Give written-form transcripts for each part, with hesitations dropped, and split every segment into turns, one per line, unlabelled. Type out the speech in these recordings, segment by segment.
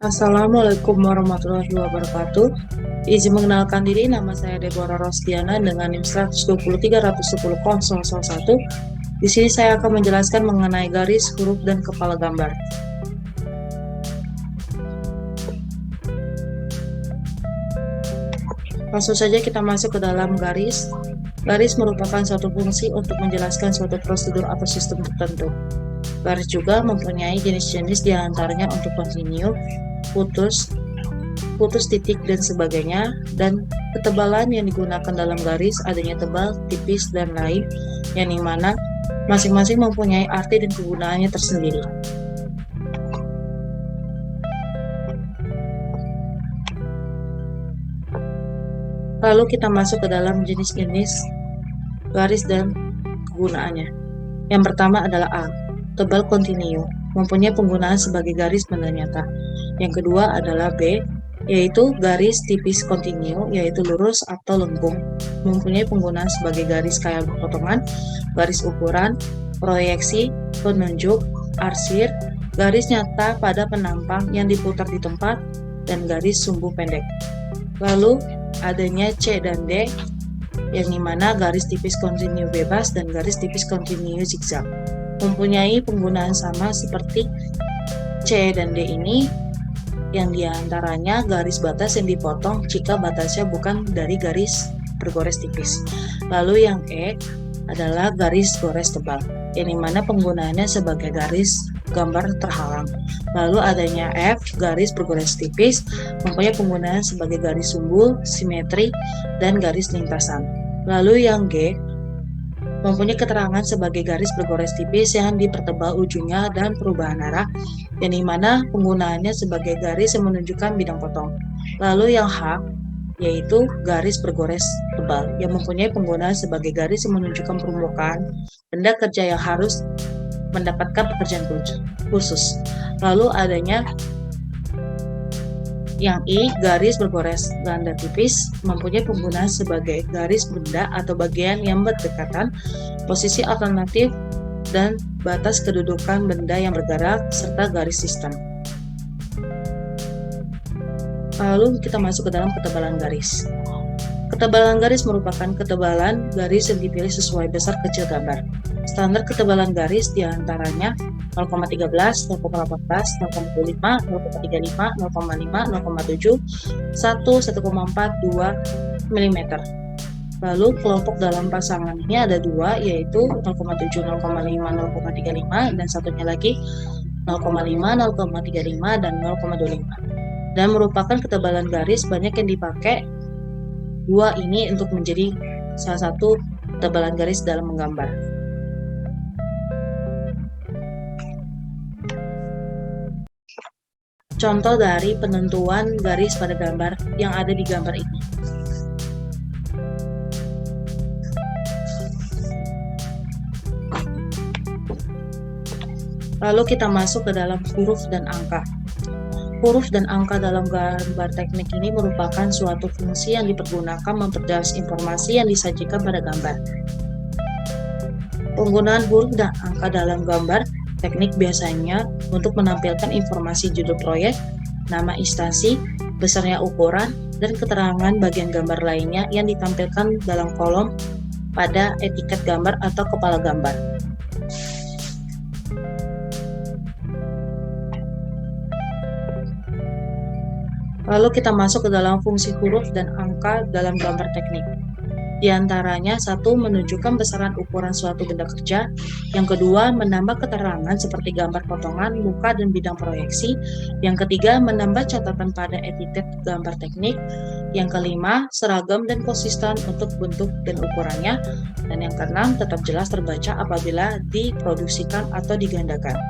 Assalamualaikum warahmatullahi wabarakatuh. Izin mengenalkan diri, nama saya Deborah Rostiana dengan NIM 123.110.001. Di sini saya akan menjelaskan mengenai garis, huruf, dan kepala gambar. Langsung saja kita masuk ke dalam garis. Garis merupakan suatu fungsi untuk menjelaskan suatu prosedur atau sistem tertentu. Garis juga mempunyai jenis-jenis diantaranya untuk kontinu, putus titik, dan sebagainya, dan ketebalan yang digunakan dalam garis adanya tebal, tipis, dan lain, yang dimana masing-masing mempunyai arti dan kegunaannya tersendiri. Lalu kita masuk ke dalam jenis-jenis garis dan kegunaannya. Yang pertama adalah A, tebal kontinu, mempunyai penggunaan sebagai garis benda nyata. Yang kedua adalah B, yaitu garis tipis kontinu, yaitu lurus atau lengkung, mempunyai penggunaan sebagai garis kayak potongan, garis ukuran, proyeksi, penunjuk, arsir, garis nyata pada penampang yang diputar di tempat, dan garis sumbu pendek. Lalu adanya C dan D, yang dimana garis tipis kontinu bebas dan garis tipis kontinu zigzag mempunyai penggunaan sama seperti C dan D ini, yang diantaranya garis batas yang dipotong jika batasnya bukan dari garis bergores tipis. Lalu yang E adalah garis gores tebal, yang dimana penggunaannya sebagai garis gambar terhalang. Lalu adanya F, garis bergores tipis, mempunyai penggunaan sebagai garis sumbu, simetri, dan garis lintasan. Lalu yang G mempunyai keterangan sebagai garis bergores tipis yang dipertebal ujungnya dan perubahan arah, yang dimana penggunaannya sebagai garis yang menunjukkan bidang potong. Lalu yang H yaitu garis bergores tebal, yang mempunyai penggunaan sebagai garis yang menunjukkan permukaan benda kerja yang harus mendapatkan pekerjaan khusus. Lalu adanya yang I, garis bergores ganda tipis, mempunyai penggunaan sebagai garis benda atau bagian yang berdekatan, posisi alternatif, dan batas kedudukan benda yang bergerak, serta garis sistem. Lalu kita masuk ke dalam ketebalan garis. Ketebalan garis merupakan ketebalan garis yang dipilih sesuai besar kecil gambar. Standar ketebalan garis diantaranya 0,13, 0,18, 0,25, 0,35, 0,5, 0,7, 1, 1,4, 2 mm. Lalu kelompok dalam pasangan ini ada dua, yaitu 0,7, 0,5, 0,35, dan satunya lagi 0,5, 0,35, dan 0,25. Dan merupakan ketebalan garis banyak yang dipakai dua ini untuk menjadi salah satu ketebalan garis dalam menggambar. Contoh dari penentuan garis pada gambar yang ada di gambar ini. Lalu kita masuk ke dalam huruf dan angka. Huruf dan angka dalam gambar teknik ini merupakan suatu fungsi yang dipergunakan memperjelas informasi yang disajikan pada gambar. Penggunaan huruf dan angka dalam gambar teknik biasanya untuk menampilkan informasi judul proyek, nama instansi, besarnya ukuran, dan keterangan bagian gambar lainnya yang ditampilkan dalam kolom pada etiket gambar atau kepala gambar. Lalu kita masuk ke dalam fungsi huruf dan angka dalam gambar teknik. Di antaranya, satu, menunjukkan besaran ukuran suatu benda kerja. Yang kedua, menambah keterangan seperti gambar potongan, muka, dan bidang proyeksi. Yang ketiga, menambah catatan pada etiket gambar teknik. Yang kelima, seragam dan konsisten untuk bentuk dan ukurannya. Dan yang keenam, tetap jelas terbaca apabila diproduksikan atau digandakan.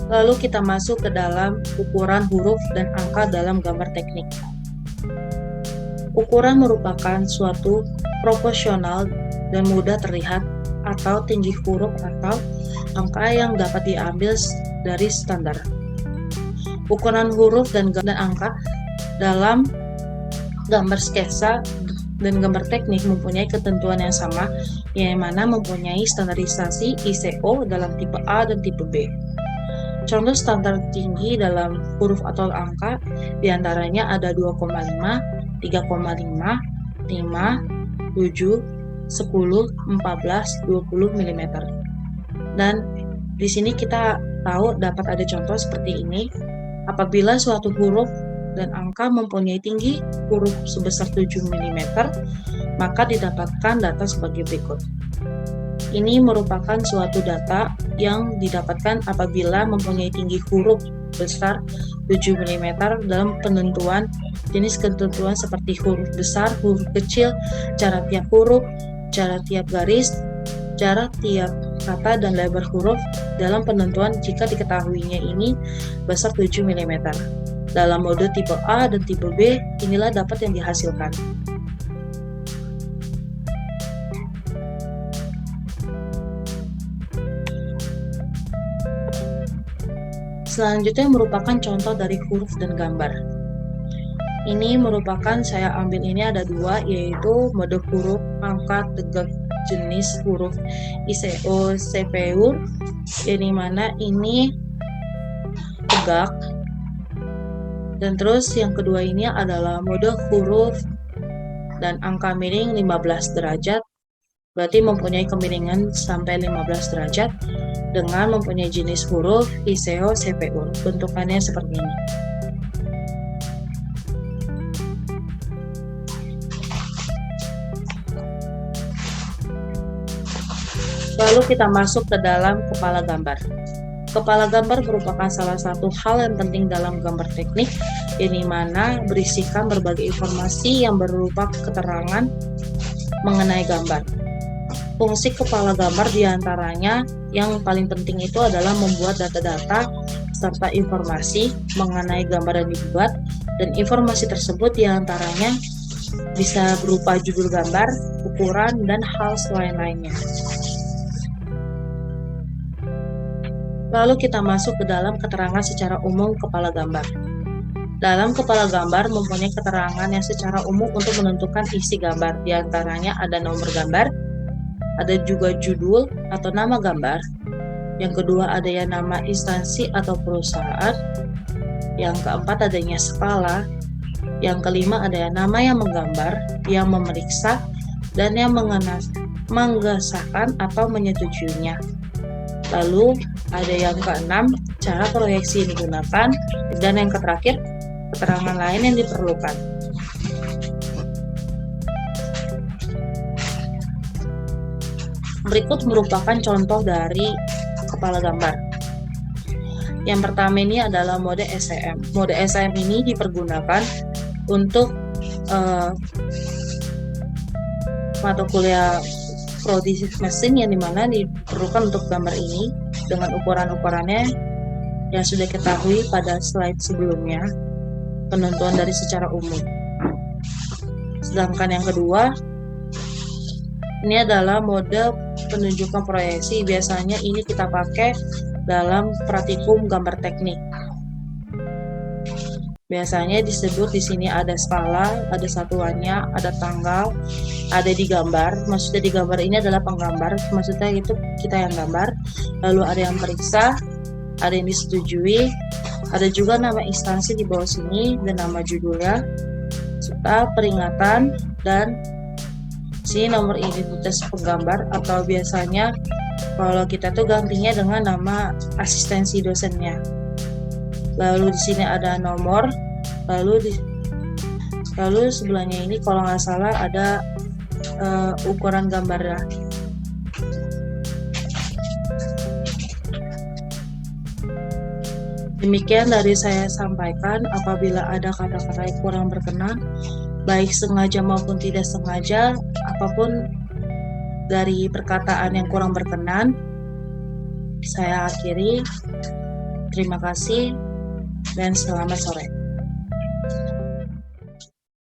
Lalu kita masuk ke dalam ukuran huruf dan angka dalam gambar teknik. Ukuran merupakan suatu proporsional dan mudah terlihat atau tinggi huruf atau angka yang dapat diambil dari standar. Ukuran huruf dan angka dalam gambar sketsa dan gambar teknik mempunyai ketentuan yang sama, yang mana mempunyai standarisasi ISO dalam tipe A dan tipe B. Contoh standar tinggi dalam huruf atau angka diantaranya ada 2,5, 3,5, 5, 7, 10, 14, 20 mm. Dan di sini kita tahu dapat ada contoh seperti ini. Apabila suatu huruf dan angka mempunyai tinggi huruf sebesar 7 mm, maka didapatkan data sebagai berikut. Ini merupakan suatu data yang didapatkan apabila mempunyai tinggi huruf besar 7 mm dalam penentuan jenis ketentuan seperti huruf besar, huruf kecil, cara tiap huruf, cara tiap garis, cara tiap kata, dan lebar huruf dalam penentuan jika diketahuinya ini besar 7 mm. Dalam mode tipe A dan tipe B, inilah dapat yang dihasilkan. Selanjutnya merupakan contoh dari huruf dan gambar. Ini merupakan saya ambil ini ada dua, yaitu mode huruf angka tegak jenis huruf ISO CPU, yang dimana ini tegak. Dan terus yang kedua ini adalah mode huruf dan angka miring 15 derajat, berarti mempunyai kemiringan sampai 15 derajat dengan mempunyai jenis huruf ISO CPU. Bentukannya seperti ini. Lalu kita masuk ke dalam kepala gambar. Kepala gambar merupakan salah satu hal yang penting dalam gambar teknik, yang dimana berisikan berbagai informasi yang berupa keterangan mengenai gambar. Fungsi kepala gambar diantaranya yang paling penting itu adalah membuat data-data serta informasi mengenai gambar yang dibuat, dan informasi tersebut diantaranya bisa berupa judul gambar, ukuran, dan hal lain-lainnya. Lalu kita masuk ke dalam keterangan secara umum kepala gambar. Dalam kepala gambar mempunyai keterangan yang secara umum untuk menentukan isi gambar. Di antaranya ada nomor gambar, ada juga judul atau nama gambar. Yang kedua ada yang nama instansi atau perusahaan. Yang keempat adanya skala. Yang kelima ada yang nama yang menggambar, yang memeriksa, dan yang mengesahkan atau menyetujuinya. Lalu ada yang keenam, cara proyeksi yang digunakan, dan yang terakhir, keterangan lain yang diperlukan. Berikut merupakan contoh dari kepala gambar. Yang pertama ini adalah mode SEM. Mode SEM ini dipergunakan untuk mata kuliah prodi mesin, yang dimana diperlukan untuk gambar ini dengan ukuran-ukurannya yang sudah ketahui pada slide sebelumnya, penentuan dari secara umum. Sedangkan yang kedua, ini adalah mode penunjukan proyeksi. Biasanya ini kita pakai dalam praktikum gambar teknik. Biasanya disebut di sini ada skala, ada satuannya, ada tanggal, ada digambar. Maksudnya digambar ini adalah penggambar, maksudnya itu kita yang gambar. Lalu ada yang periksa, ada yang disetujui, ada juga nama instansi di bawah sini dan nama judulnya, serta peringatan, dan sini nomor identitas penggambar, atau biasanya kalau kita tuh gantinya dengan nama asistensi dosennya. Lalu di sini ada nomor, lalu sebelahnya ini kalau nggak salah ada ukuran gambarnya. Demikian dari saya sampaikan. Apabila ada kata-kata yang kurang berkenan, baik sengaja maupun tidak sengaja, apapun dari perkataan yang kurang berkenan, saya akhiri. Terima kasih dan selamat sore.